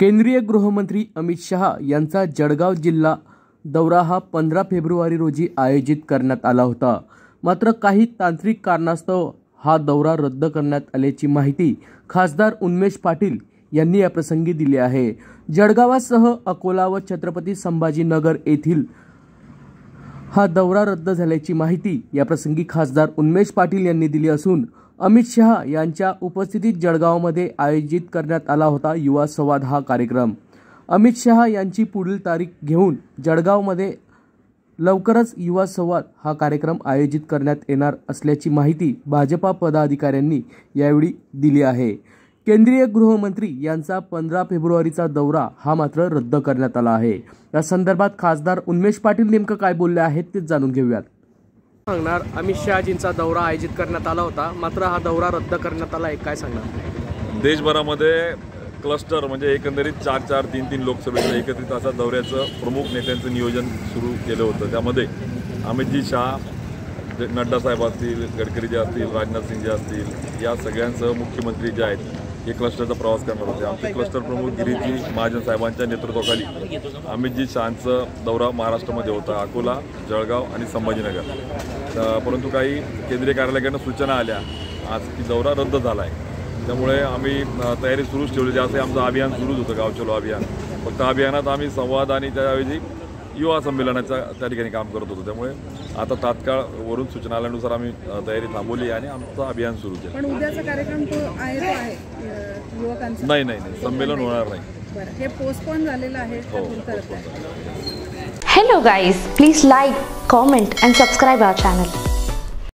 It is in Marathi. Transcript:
केंद्रीय गृहमंत्री अमित शहा यांचा जळगाव जिल्हा दौरा हा 15 फेब्रुवारी रोजी आयोजित करण्यात आला होता। मात्र काही तांत्रिक कारणास्तव हा दौरा रद्द करण्यात आल्याची माहिती खासदार उन्मेष पाटील यांनी या प्रसंगी दिली आहे। जळगावासह अकोला व छत्रपती संभाजीनगर येथील हा दौरा रद्द झाल्याची माहिती या प्रसंगी खासदार उन्मेष पाटील यांनी दिली असून अमित शहा यांच्या उपस्थितीत जळगावमध्ये आयोजित करण्यात आला होता युवा संवाद हा कार्यक्रम। अमित शहा यांची पुढील तारीख घेऊन जळगावमध्ये लवकरच युवा संवाद हा कार्यक्रम आयोजित करण्यात येणार असल्याची माहिती भाजपा पदाधिकाऱ्यांनी यावेळी दिली आहे। केंद्रीय गृहमंत्री यांचा 15 फेब्रुवारीचा दौरा हा मात्र रद्द करण्यात आला आहे। या संदर्भात खासदार उन्मेष पाटील नेमकं काय बोलले आहेत ते जाणून घेऊयात। सांगणार अमित शहाजींचा दौरा आयोजित करण्यात आला होता, मात्र हा दौरा रद्द करण्यात आला आहे, काय सांगणार? देशभरामध्ये क्लस्टर म्हणजे एकंदरीत 4-4, 3-3 लोकसभेचं एकत्रित असा दौऱ्याचं प्रमुख नेत्यांचं नियोजन सुरू केलं होतं। त्यामध्ये अमितजी शहा, नड्डा साहेब असतील, गडकरी जे असतील, राजनाथ सिंग जे असतील, या सगळ्यांसह मुख्यमंत्री जे आहेत हे क्लस्टरचा प्रवास करणार होते। आमचे क्लस्टर प्रमुख गिरीजी महाजन साहेबांच्या नेतृत्वाखाली अमितजी शहांचा दौरा महाराष्ट्रामध्ये होता, अकोला, जळगाव आणि संभाजीनगर। परंतु काही केंद्रीय कार्यालयाकडून सूचना आल्या आज की दौरा रद्द झाला आहे, त्यामुळे आम्ही तयारी सुरूच ठेवली। त्याचे आमचं अभियान सुरूच होतं, गाव चलो अभियान। फक्त अभियानात आम्ही संवाद आणि त्याऐवजी युवा संमेलनाच्या त्या ठिकाणी काम करत होतो। त्यामुळे आता तात्काळ वरून सूचना आल्यानुसार आम्ही तयारी थांबवली आणि आमचं अभियान सुरू केलं। पण उद्याचा कार्यक्रम तो आहे युवकांचा? नाही, संमेलन होणार नाही। बरं, हे पोस्टपोन झालेलं आहे। Hello guys, please like, comment and subscribe our channel.